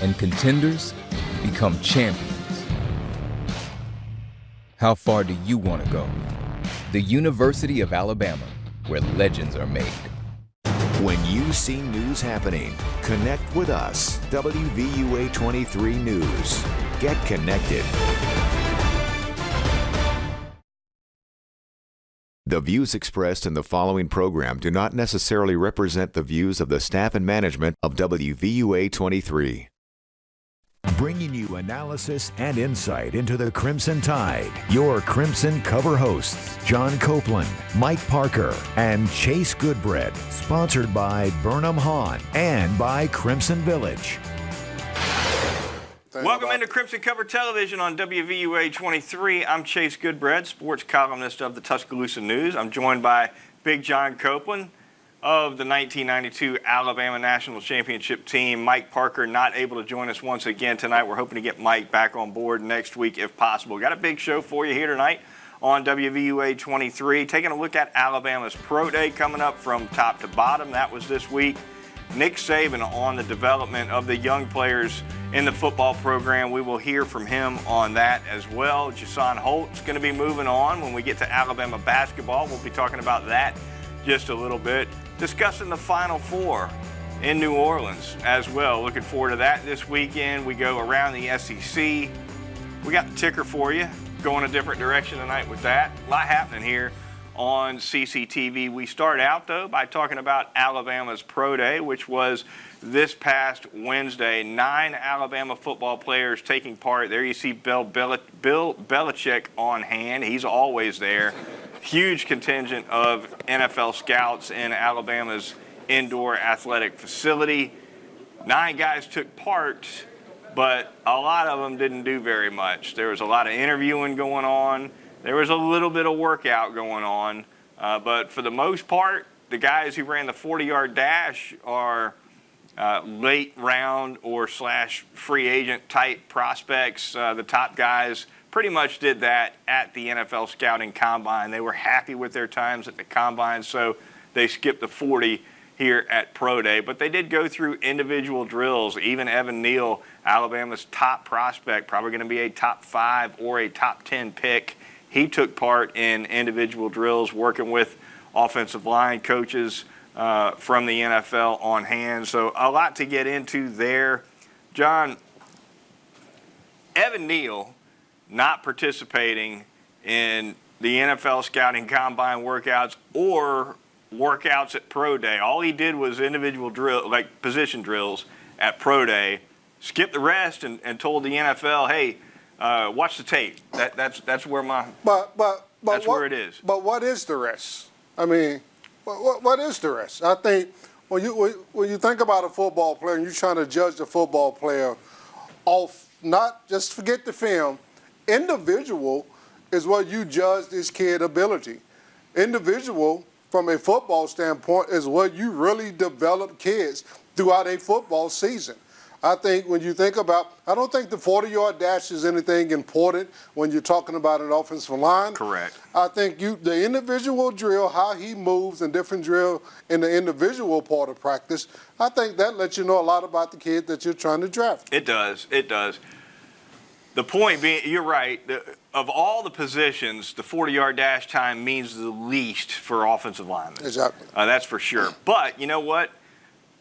and contenders become champions. How far do you want to go? The University of Alabama, where legends are made. When you see news happening, connect with us. WVUA 23 News. Get connected. The views expressed in the following program do not necessarily represent the views of the staff and management of WVUA 23. Bringing you analysis and insight into the Crimson Tide. Your Crimson cover hosts, John Copeland, Mike Parker, and Chase Goodbread. Sponsored by Burnham Hahn and by Crimson Village. Welcome into Crimson Cover Television on WVUA 23. I'm Chase Goodbread, sports columnist of the Tuscaloosa News. I'm joined by Big John Copeland of the 1992 Alabama National Championship team. Mike Parker not able to join us once again tonight. We're hoping to get Mike back on board next week if possible. Got a big show for you here tonight on WVUA 23. Taking a look at Alabama's Pro Day coming up from top to bottom. That was this week. Nick Saban on the development of the young players in the football program. We will hear from him on that as well. Jason Holt's going to be moving on. When we get to Alabama basketball, we'll be talking about that just a little bit. Discussing the Final Four in New Orleans as well. Looking forward to that this weekend. We go around the SEC. We got the ticker for you. Going a different direction tonight with that. A lot happening here on CCTV. We start out, though, by talking about Alabama's Pro Day, which was this past Wednesday. 9 Alabama football players taking part. There you see Bill Belichick on hand. He's always there. Huge contingent of NFL scouts in Alabama's indoor athletic facility. 9 guys took part, but a lot of them didn't do very much. There was a lot of interviewing going on. There was a little bit of workout going on. But for the most part, the guys who ran the 40-yard dash are late round or / free agent type prospects. The top guys pretty much did that at the NFL Scouting Combine. They were happy with their times at the Combine, so they skipped the 40 here at Pro Day. But they did go through individual drills. Even Evan Neal, Alabama's top prospect, probably going to be a top 5 or a top 10 pick. He took part in individual drills, working with offensive line coaches from the NFL on hand. So a lot to get into there. John, Evan Neal not participating in the NFL Scouting Combine workouts or workouts at Pro Day. All he did was individual drill, like position drills at Pro Day, skipped the rest and told the NFL, hey, watch the tape. That's where my that's where it is. But what is the rest? I mean, what is the rest? I think when you think about a football player and you're trying to judge the football player off, not just forget the film. Individual is what you judge this kid's ability. Individual, from a football standpoint, is what you really develop kids throughout a football season. I think when you think about, I don't think the 40-yard dash is anything important when you're talking about an offensive line. Correct. I think the individual drill, how he moves and different drill in the individual part of practice, I think that lets you know a lot about the kid that you're trying to draft. It does. It does. The point being, you're right, of all the positions, the 40-yard dash time means the least for offensive linemen. Exactly. That's for sure. But you know what?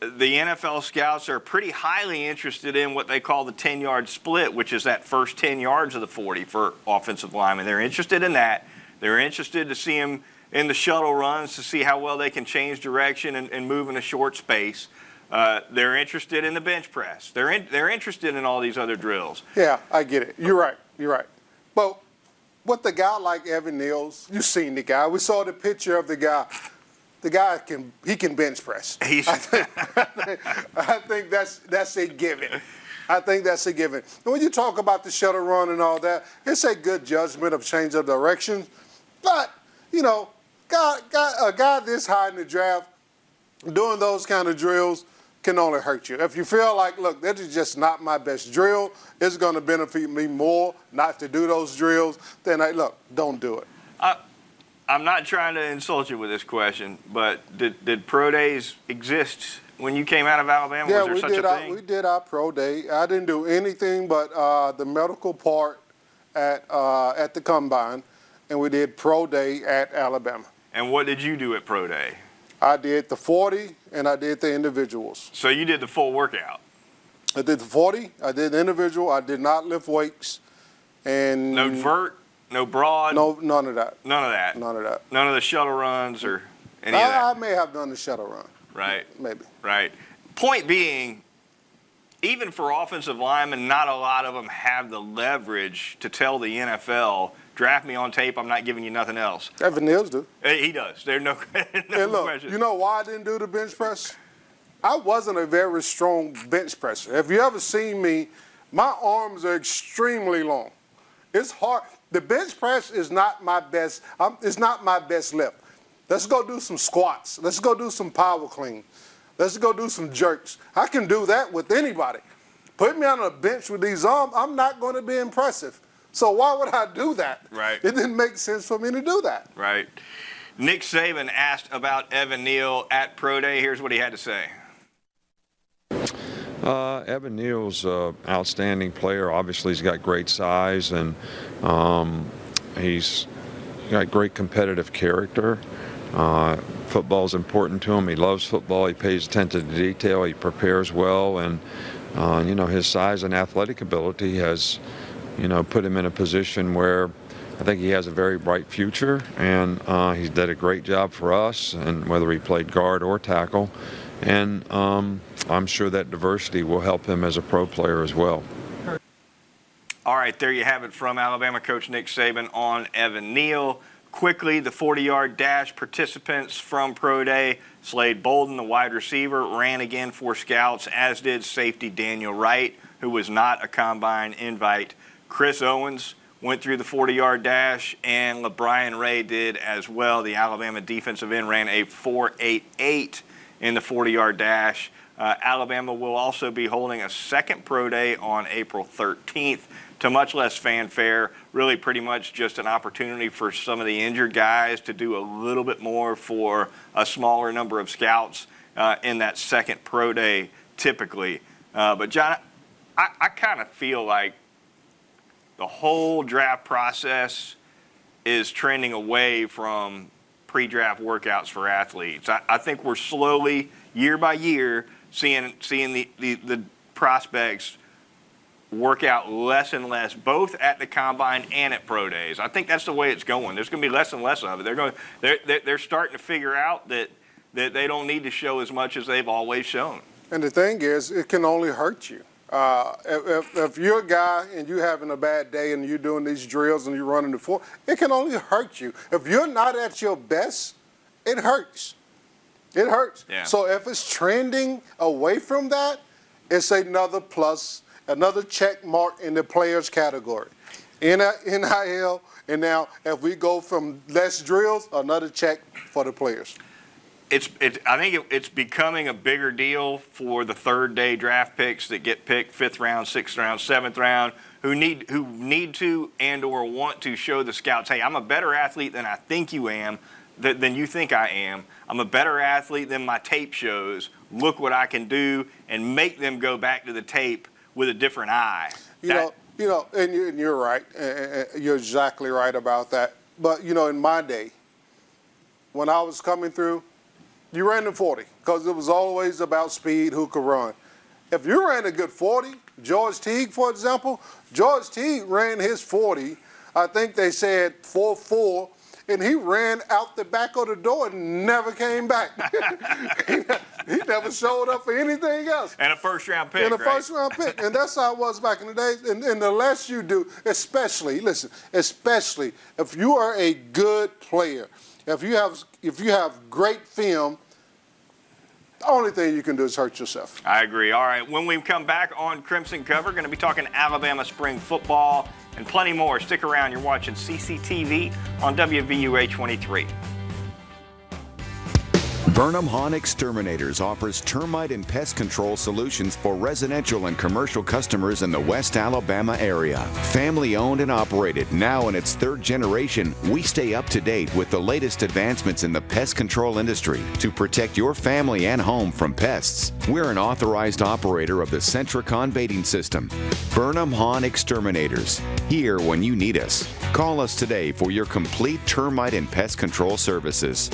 The NFL scouts are pretty highly interested in what they call the 10-yard split, which is that first 10 yards of the 40 for offensive linemen. They're interested in that. They're interested to see them in the shuttle runs to see how well they can change direction and move in a short space. They're interested in the bench press. They're interested in all these other drills. Yeah, I get it. You're right. But with the guy like Evan Neal's, you've seen the guy. We saw the picture of the guy. The guy can bench press. I think that's a given. I think that's a given. And when you talk about the shuttle run and all that, it's a good judgment of change of direction. But, you know, a guy this high in the draft doing those kind of drills can only hurt you. If you feel like, look, that is just not my best drill, it's going to benefit me more not to do those drills, then, look, don't do it. I'm not trying to insult you with this question, but did pro days exist when you came out of Alabama? Yeah, Was there such a thing? We did our pro day. I didn't do anything but the medical part at the combine, and we did pro day at Alabama. And what did you do at pro day? I did the 40 and I did the individuals. So you did the full workout? I did the 40, I did the individual, I did not lift weights. And no vert, no broad? No, none of that. None of that? None of that. None of the shuttle runs or any of that? I may have done the shuttle run. Right. Maybe. Right. Point being, even for offensive linemen, not a lot of them have the leverage to tell the NFL, draft me on tape, I'm not giving you nothing else. Evan Neal's do. He does. There's no question. You know why I didn't do the bench press? I wasn't a very strong bench presser. Have you ever seen me? My arms are extremely long. It's hard. The bench press is not my best. It's not my best lift. Let's go do some squats. Let's go do some power clean. Let's go do some jerks. I can do that with anybody. Put me on a bench with these arms, I'm not going to be impressive. So why would I do that? Right. It didn't make sense for me to do that. Right. Nick Saban asked about Evan Neal at Pro Day. Here's what he had to say. Evan Neal's an outstanding player. Obviously, he's got great size, and he's got great competitive character. Football is important to him. He loves football. He pays attention to detail. He prepares well, and his size and athletic ability has, put him in a position where I think he has a very bright future, and he's did a great job for us, and whether he played guard or tackle. And I'm sure that diversity will help him as a pro player as well. All right, there you have it from Alabama coach Nick Saban on Evan Neal. Quickly, the 40-yard dash participants from Pro Day. Slade Bolden, the wide receiver, ran again for Scouts, as did safety Daniel Wright, who was not a combine invite. Chris Owens went through the 40-yard dash, and LeBrian Ray did as well. The Alabama defensive end ran a 4.88 in the 40-yard dash. Alabama will also be holding a second Pro Day on April 13th to much less fanfare, really pretty much just an opportunity for some of the injured guys to do a little bit more for a smaller number of scouts in that second Pro Day typically. But John, I kind of feel like the whole draft process is trending away from pre-draft workouts for athletes. I think we're slowly, year by year, seeing the prospects work out less and less, both at the combine and at pro days. I think that's the way it's going. There's going to be less and less of it. They're starting to figure out that they don't need to show as much as they've always shown. And the thing is, it can only hurt you. If you're a guy and you're having a bad day and you're doing these drills and you're running the floor, it can only hurt you. If you're not at your best, it hurts. It hurts. Yeah. So if it's trending away from that, it's another plus, another check mark in the players category. NIL, and now if we go from less drills, another check for the players. I think it's becoming a bigger deal for the third day draft picks that get picked 5th round, 6th round, 7th round, who need to and or want to show the scouts, hey, I'm a better athlete than I think you am, than you think I am. I'm a better athlete than my tape shows. Look what I can do, and make them go back to the tape with a different eye. And you're right. You're exactly right about that. But, in my day, when I was coming through, you ran the 40 because it was always about speed, who could run. If you ran a good 40, George Teague, for example, George Teague ran his 40, I think they said 4.4, and he ran out the back of the door and never came back. He never showed up for anything else. And a first-round pick, And a first-round pick. And that's how it was back in the day. And the less you do, especially if you are a good player, if you have great film, the only thing you can do is hurt yourself. I agree. All right, when we come back on Crimson Cover, going to be talking Alabama spring football and plenty more. Stick around. You're watching CCTV on WVUA 23. Burnham Hahn Exterminators offers termite and pest control solutions for residential and commercial customers in the West Alabama area. Family owned and operated, now in its third generation, we stay up to date with the latest advancements in the pest control industry to protect your family and home from pests. We're an authorized operator of the Centricon baiting system. Burnham Hahn Exterminators, here when you need us. Call us today for your complete termite and pest control services.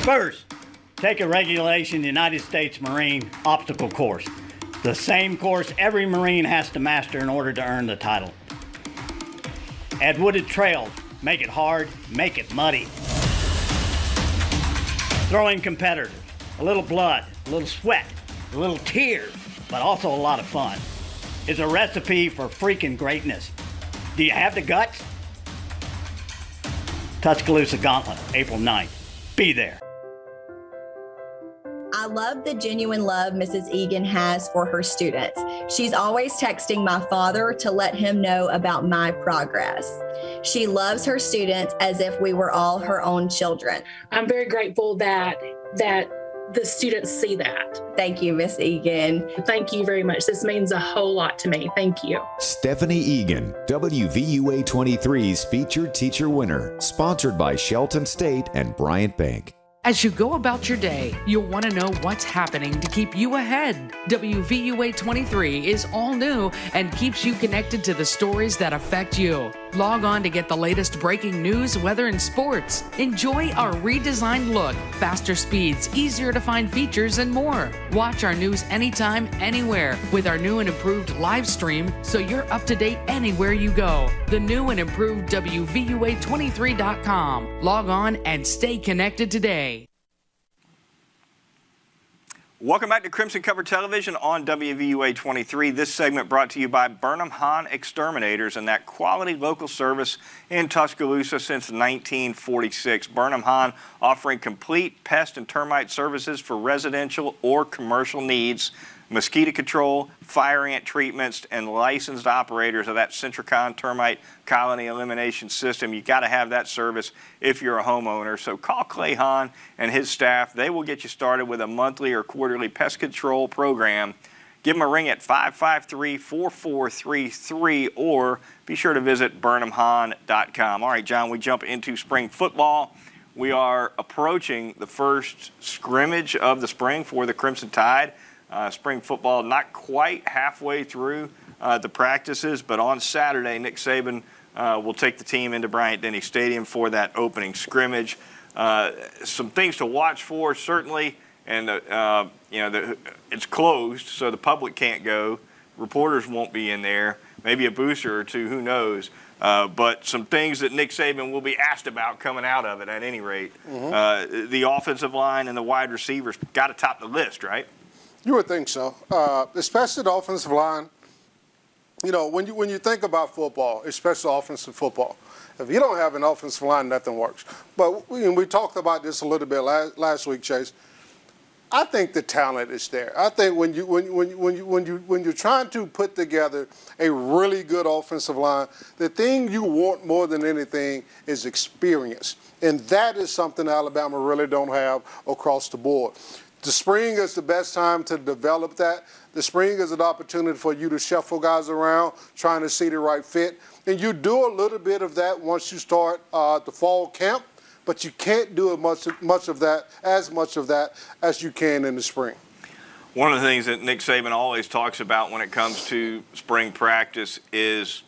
First, take a regulation United States Marine obstacle course. The same course every Marine has to master in order to earn the title. Add wooded trails, make it hard, make it muddy. Throw in competitors, a little blood, a little sweat, a little tears, but also a lot of fun. It's a recipe for freaking greatness. Do you have the guts? Tuscaloosa Gauntlet, April 9th. Be there. I love the genuine love Mrs. Egan has for her students. She's always texting my father to let him know about my progress. She loves her students as if we were all her own children. I'm very grateful that the students see that. Thank you, Miss Egan. Thank you very much. This means a whole lot to me. Thank you. Stephanie Egan, WVUA 23's featured teacher winner, sponsored by Shelton State and Bryant Bank. As you go about your day, you'll want to know what's happening to keep you ahead. WVUA 23 is all new and keeps you connected to the stories that affect you. Log on to get the latest breaking news, weather, and sports. Enjoy our redesigned look, faster speeds, easier to find features, and more. Watch our news anytime, anywhere with our new and improved live stream so you're up to date anywhere you go. The new and improved WVUA23.com. Log on and stay connected today. Welcome back to Crimson Cover Television on WVUA 23. This segment brought to you by Burnham Hahn Exterminators and that quality local service in Tuscaloosa since 1946. Burnham Hahn offering complete pest and termite services for residential or commercial needs, mosquito control, fire ant treatments, and licensed operators of that Centricon termite colony elimination system. You got to have that service if you're a homeowner. So call Clay Hahn and his staff. They will get you started with a monthly or quarterly pest control program. Give them a ring at 553-4433 or be sure to visit burnhamhahn.com. All right, John, we jump into spring football. We are approaching the first scrimmage of the spring for the Crimson Tide. Spring football not quite halfway through the practices, but on Saturday, Nick Saban will take the team into Bryant-Denny Stadium for that opening scrimmage. Some things to watch for, certainly, and it's closed, so the public can't go. Reporters won't be in there. Maybe a booster or two, who knows. But some things that Nick Saban will be asked about coming out of it at any rate. Mm-hmm. The offensive line and the wide receivers got to top the list, right? You would think so, especially the offensive line. You know, when you think about football, especially offensive football, if you don't have an offensive line, nothing works. But we talked about this a little bit last week, Chase. I think the talent is there. I think when you're trying to put together a really good offensive line, the thing you want more than anything is experience, and that is something Alabama really don't have across the board. The spring is the best time to develop that. The spring is an opportunity for you to shuffle guys around, trying to see the right fit. And you do a little bit of that once you start the fall camp, but you can't do as much of that as you can in the spring. One of the things that Nick Saban always talks about when it comes to spring practice is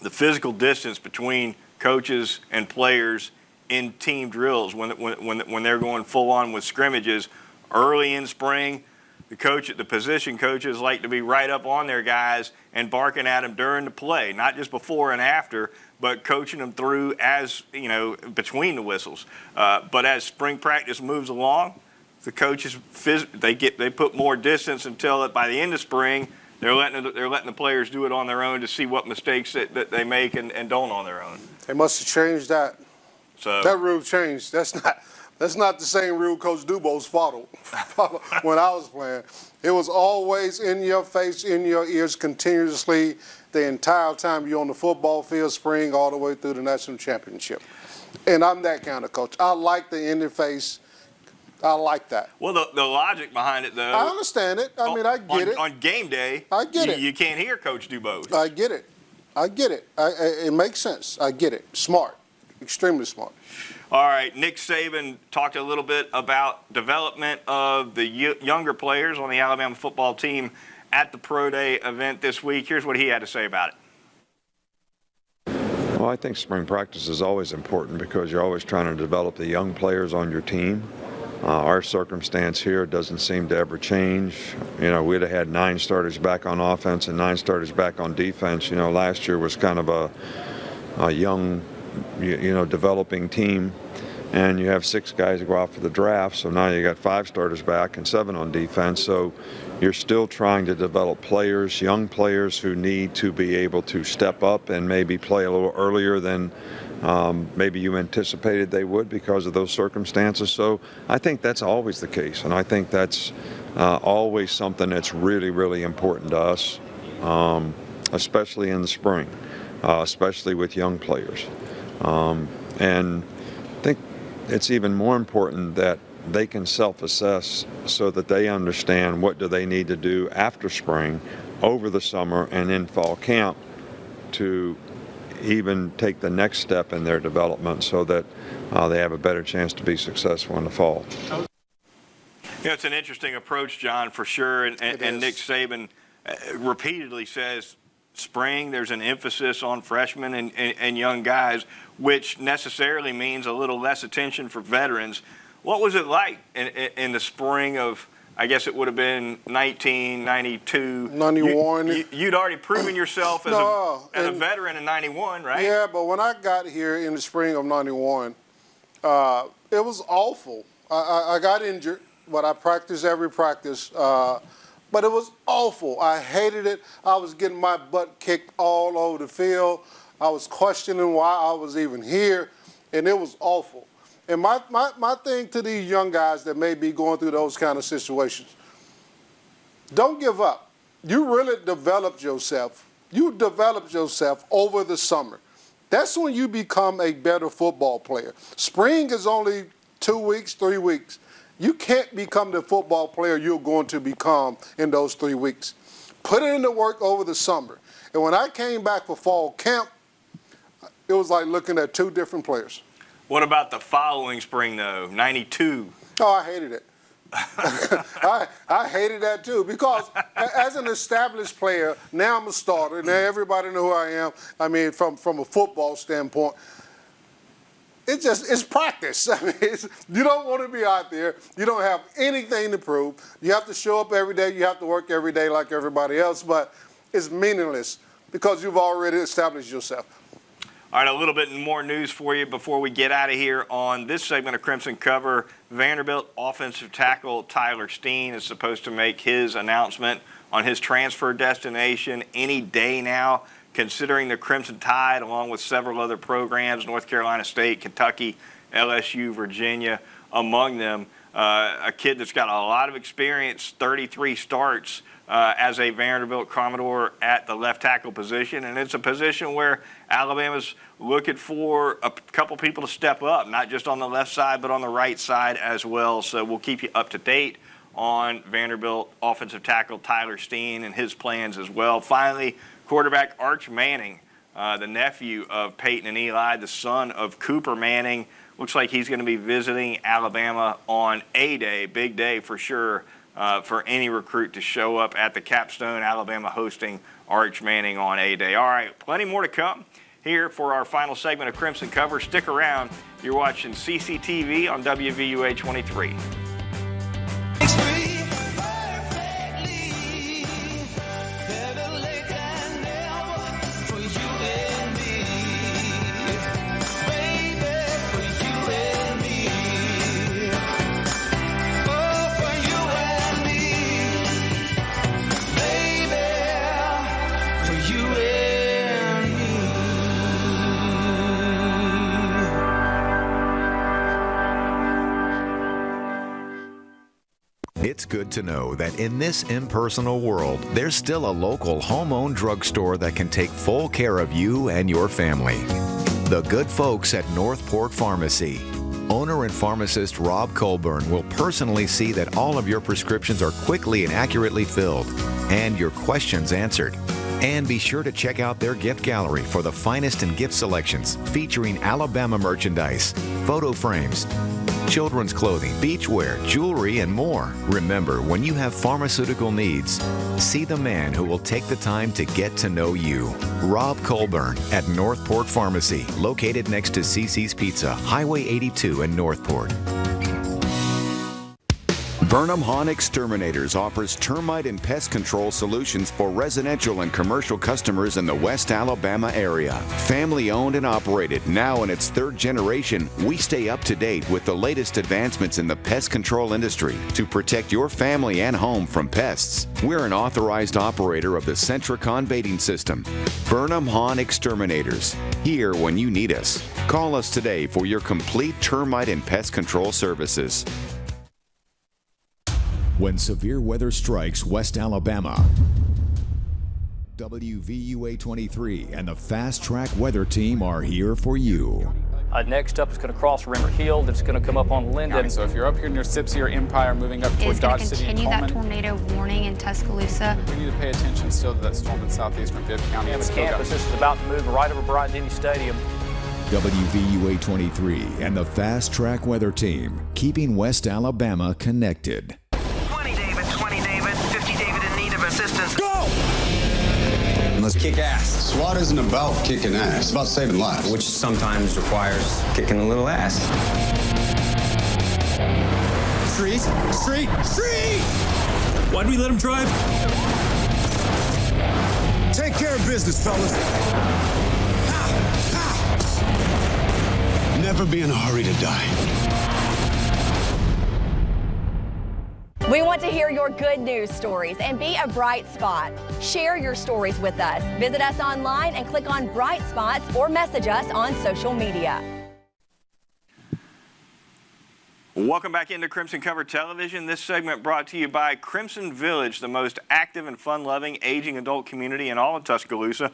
the physical distance between coaches and players in team drills when they're going full on with scrimmages early in spring. The position coaches like to be right up on their guys and barking at them during the play, not just before and after, but coaching them through as, between the whistles. But as spring practice moves along, the coaches they put more distance until by the end of spring they're letting the players do it on their own to see what mistakes that they make and don't on their own. They must have changed that. So that rule changed. That's not the same rule Coach Dubose followed when I was playing. It was always in your face, in your ears, continuously the entire time you're on the football field, spring all the way through the national championship. And I'm that kind of coach. I like the in your face. I like that. Well, the logic behind it, though. I understand it. I mean, I get it. On game day, I get it. You can't hear Coach Dubose. I get it. It makes sense. I get it. Smart. Extremely smart. All right, Nick Saban talked a little bit about development of the younger players on the Alabama football team at the Pro Day event this week. Here's what he had to say about it. Well, I think spring practice is always important because you're always trying to develop the young players on your team. Our circumstance here doesn't seem to ever change. We'd have had 9 starters back on offense and 9 starters back on defense. Last year was kind of a young, developing team. And you have 6 guys who go out for the draft, so now you got 5 starters back and 7 on defense. So you're still trying to develop players, young players who need to be able to step up and maybe play a little earlier than maybe you anticipated they would because of those circumstances. So I think that's always the case, and I think that's always something that's really, really important to us, especially in the spring, especially with young players. And I think it's even more important that they can self-assess so that they understand what do they need to do after spring, over the summer, and in fall camp to even take the next step in their development so that they have a better chance to be successful in the fall. It's an interesting approach, John, for sure. And Nick Saban repeatedly says spring, there's an emphasis on freshmen and young guys, which necessarily means a little less attention for veterans. What was it like in the spring of, I guess it would have been 1992? 91. You'd already proven yourself as a veteran in 91, right? Yeah, but when I got here in the spring of 91, it was awful. I got injured, but I practiced every practice. But it was awful. I hated it. I was getting my butt kicked all over the field. I was questioning why I was even here, and it was awful. And my thing to these young guys that may be going through those kind of situations, don't give up. You really developed yourself. You developed yourself over the summer. That's when you become a better football player. Spring is only 2 weeks, 3 weeks. You can't become the football player you're going to become in those 3 weeks. Put it in the work over the summer. And when I came back for fall camp, it was like looking at 2 different players. What about the following spring, though, 92? Oh, I hated it. I hated that, too, because as an established player, now I'm a starter. Now everybody know who I am. I mean, from a football standpoint. It's practice. I mean, you don't want to be out there. You don't have anything to prove. You have to show up every day. You have to work every day like everybody else, but it's meaningless because you've already established yourself. All right, a little bit more news for you before we get out of here on this segment of Crimson Cover. Vanderbilt offensive tackle Tyler Steen is supposed to make his announcement on his transfer destination any day now, considering the Crimson Tide, along with several other programs, North Carolina State, Kentucky, LSU, Virginia, among them. A kid that's got a lot of experience, 33 starts as a Vanderbilt Commodore at the left tackle position. And it's a position where Alabama's looking for a couple people to step up, not just on the left side, but on the right side as well. So we'll keep you up to date on Vanderbilt offensive tackle Tyler Steen and his plans as well. Finally, quarterback Arch Manning, the nephew of Peyton and Eli, the son of Cooper Manning. Looks like he's going to be visiting Alabama on a day, big day for sure, for any recruit to show up at the capstone. Alabama hosting Arch Manning on A-Day. All right, plenty more to come here for our final segment of Crimson Cover. Stick around. You're watching CCTV on WVUA 23. It's good to know that in this impersonal world, there's still a local home-owned drugstore that can take full care of you and your family. The good folks at Northport Pharmacy. Owner and pharmacist Rob Colburn will personally see that all of your prescriptions are quickly and accurately filled and your questions answered. And be sure to check out their gift gallery for the finest in gift selections featuring Alabama merchandise, photo frames, children's clothing, beachwear, jewelry, and more. Remember, when you have pharmaceutical needs, see the man who will take the time to get to know you. Rob Colburn at Northport Pharmacy, located next to CC's Pizza, Highway 82 in Northport. Burnham Hahn Exterminators offers termite and pest control solutions for residential and commercial customers in the West Alabama area. Family owned and operated, now in its third generation, we stay up to date with the latest advancements in the pest control industry to protect your family and home from pests. We're an authorized operator of the Centricon baiting system. Burnham Hahn Exterminators, here when you need us. Call us today for your complete termite and pest control services. When severe weather strikes West Alabama, WVUA 23 and the Fast Track Weather Team are here for you. Next up, it's going to cross Rimmer Hill. That's going to come up on Linden. So if you're up here near Sipsey or Empire, moving up toward Dodge City and Coleman, that tornado warning in Tuscaloosa. We need to pay attention still to that storm in southeastern Bibb County. And the campus, this is about to move right over Bryant-Denny Stadium. WVUA 23 and the Fast Track Weather Team, keeping West Alabama connected. 20 David, 50 David in need of assistance. Go! Let's kick ass. SWAT isn't about kicking ass. It's about saving lives. Which sometimes requires kicking a little ass. Street! Why'd we let him drive? Take care of business, fellas. Never be in a hurry to die. We want to hear your good news stories and be a bright spot. Share your stories with us. Visit us online and click on Bright Spots or message us on social media. Welcome back into Crimson Cover Television. This segment brought to you by Crimson Village, the most active and fun-loving aging adult community in all of Tuscaloosa.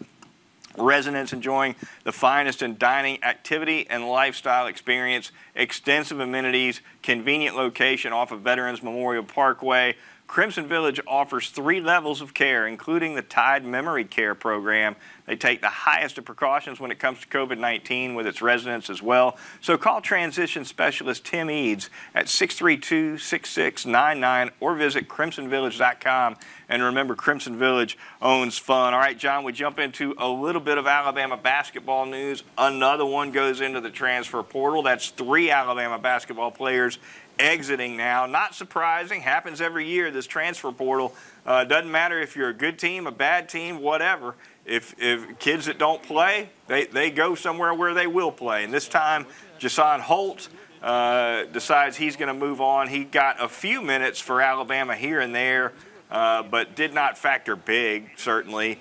Residents enjoying the finest in dining, activity, and lifestyle experience, extensive amenities, convenient location off of Veterans Memorial Parkway. Crimson Village offers 3 levels of care, including the Tide Memory Care Program. They take the highest of precautions when it comes to COVID-19 with its residents as well. So call transition specialist Tim Eads at 632-6699 or visit crimsonvillage.com. And remember, Crimson Village owns fun. All right, John, we jump into a little bit of Alabama basketball news. Another one goes into the transfer portal. That's 3 Alabama basketball players exiting now. Not surprising, happens every year, this transfer portal. Doesn't matter if you're a good team, a bad team, whatever. If kids that don't play, they go somewhere where they will play. And this time, Jason Holt decides he's going to move on. He got a few minutes for Alabama here and there, but did not factor big, certainly,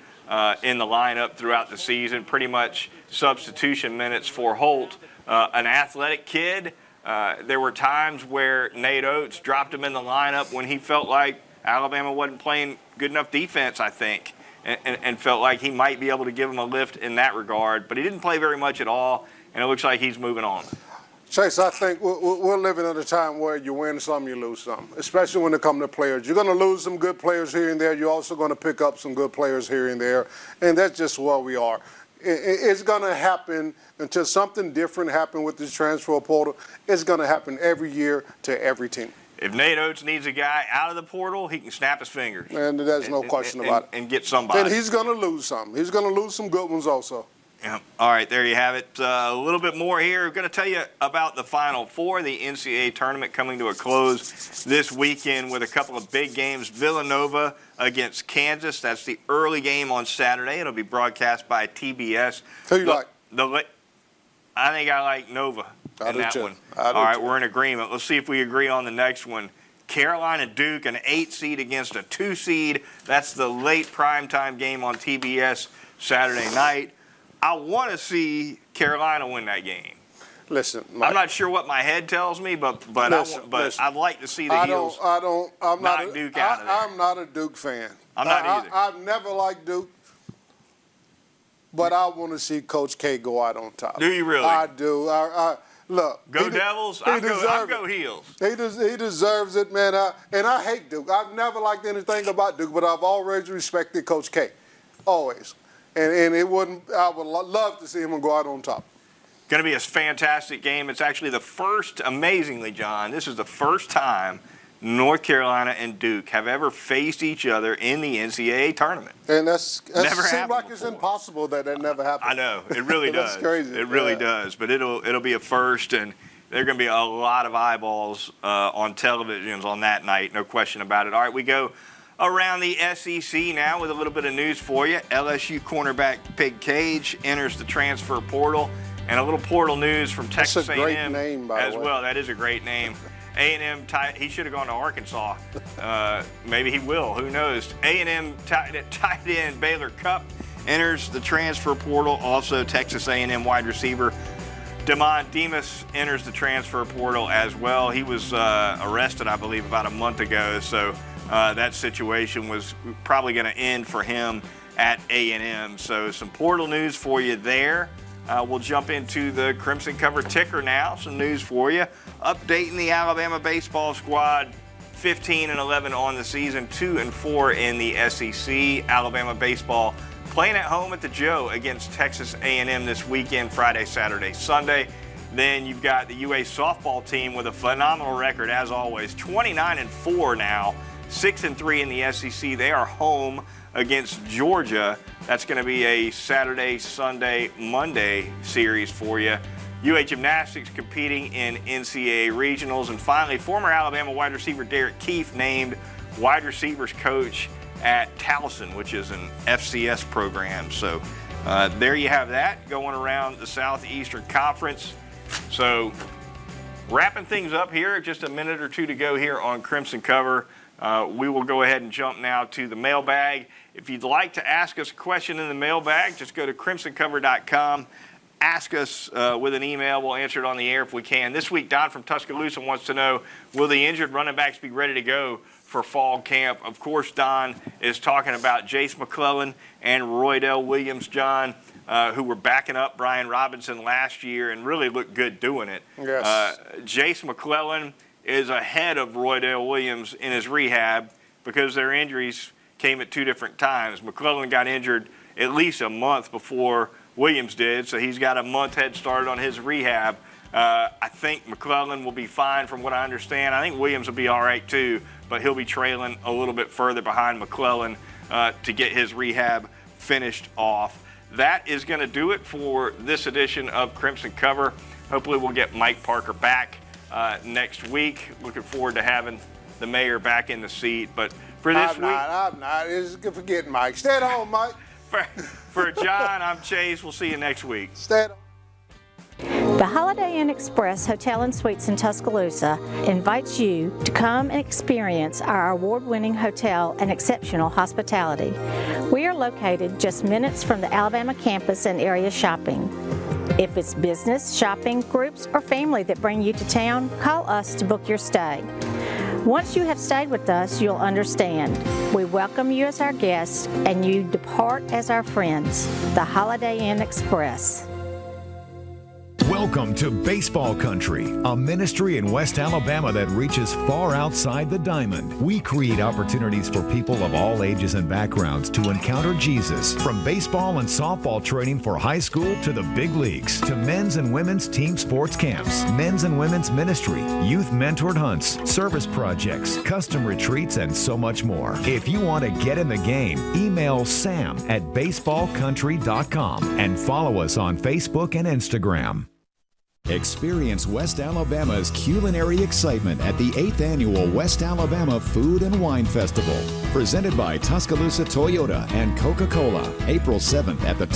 in the lineup throughout the season. Pretty much substitution minutes for Holt. An athletic kid. There were times where Nate Oates dropped him in the lineup when he felt like Alabama wasn't playing good enough defense, I think, and felt like he might be able to give him a lift in that regard. But he didn't play very much at all, and it looks like he's moving on. Chase, I think we're living in a time where you win some, you lose some, especially when it comes to players. You're going to lose some good players here and there. You're also going to pick up some good players here and there, and that's just where we are. It's going to happen until something different happens with this transfer portal. It's going to happen every year to every team. If Nate Oates needs a guy out of the portal, he can snap his fingers. And there's no question about it. And get somebody. And he's going to lose some. He's going to lose some good ones also. Yeah. All right, there you have it. A little bit more here. We're going to tell you about the Final Four, the NCAA tournament coming to a close this weekend with a couple of big games. Villanova against Kansas. That's the early game on Saturday. It'll be broadcast by TBS. Who you like? I think I like Nova in that one. All right, we're in agreement. Let's see if we agree on the next one. Carolina Duke, an 8 seed against a 2 seed. That's the late primetime game on TBS Saturday night. I want to see Carolina win that game. Listen, I'm not sure what my head tells me, but I'd like to see the Heels knock Duke out of there. I'm not a Duke fan. I'm not either. I've never liked Duke, but I want to see Coach K go out on top. Do you really? I do. Look. Go Devils. I'll go Heels. He deserves it, man. And I hate Duke. I've never liked anything about Duke, but I've always respected Coach K. Always. And it wouldn't. I would love to see him go out on top. Going to be a fantastic game. It's actually the first, amazingly, John, this is the first time North Carolina and Duke have ever faced each other in the NCAA tournament. And that's never seems like before. It's impossible that never happened. I know. It really does. That's crazy. It really does. But it'll be a first, and there are going to be a lot of eyeballs on televisions on that night. No question about it. All right, we go around the SEC now with a little bit of news for you. LSU cornerback Pig Cage enters the transfer portal, and a little portal news from Texas A&M. That's a great name, by the way. Well. That is a great name. A&M he should have gone to Arkansas. Maybe he will. Who knows? A&M tight end Baylor Cupp enters the transfer portal. Also, Texas A&M wide receiver Damon Demas enters the transfer portal as well. He was arrested, I believe, about a month ago. So that situation was probably going to end for him at A&M. So some portal news for you there. We'll jump into the Crimson Cover ticker now. Some news for you. Updating the Alabama baseball squad, 15-11 on the season, 2-4 in the SEC. Alabama baseball playing at home at the Joe against Texas A&M this weekend, Friday, Saturday, Sunday. Then you've got the UA softball team with a phenomenal record, as always, 29-4 now, 6-3 in the SEC. They are home against Georgia. That's going to be a Saturday, Sunday, Monday series for you. UA Gymnastics competing in NCAA regionals. And finally, former Alabama wide receiver Derek Keefe named wide receivers coach at Towson, which is an FCS program. So there you have that going around the Southeastern Conference. So wrapping things up here, just a minute or two to go here on Crimson Cover. We will go ahead and jump now to the mailbag. If you'd like to ask us a question in the mailbag, just go to crimsoncover.com. Ask us with an email. We'll answer it on the air if we can. This week, Don from Tuscaloosa wants to know, will the injured running backs be ready to go for fall camp? Of course, Don is talking about Jace McClellan and Roydell Williams, John, who were backing up Brian Robinson last year and really looked good doing it. Yes. Jace McClellan is ahead of Roydell Williams in his rehab because their injuries came at two different times. McClellan got injured at least a month before Williams did, so he's got a month head start on his rehab. I think McClellan will be fine from what I understand. I think Williams will be all right too, but he'll be trailing a little bit further behind McClellan to get his rehab finished off. That is going to do it for this edition of Crimson Cover. Hopefully we'll get Mike Parker back next week. Looking forward to having the mayor back in the seat. But for this week, I'm not. Forget Mike. Stay at home, Mike. For John, I'm Chase. We'll see you next week. Stay at home. The Holiday Inn Express Hotel and Suites in Tuscaloosa invites you to come and experience our award-winning hotel and exceptional hospitality. We are located just minutes from the Alabama campus and area shopping. If it's business, shopping, groups, or family that bring you to town, call us to book your stay. Once you have stayed with us, you'll understand. We welcome you as our guests, and you depart as our friends. The Holiday Inn Express. Welcome to Baseball Country, a ministry in West Alabama that reaches far outside the diamond. We create opportunities for people of all ages and backgrounds to encounter Jesus. From baseball and softball training for high school to the big leagues, to men's and women's team sports camps, men's and women's ministry, youth mentored hunts, service projects, custom retreats, and so much more. If you want to get in the game, email sam@baseballcountry.com and follow us on Facebook and Instagram. Experience West Alabama's culinary excitement at the 8th Annual West Alabama Food and Wine Festival. Presented by Tuscaloosa Toyota and Coca-Cola. April 7th at the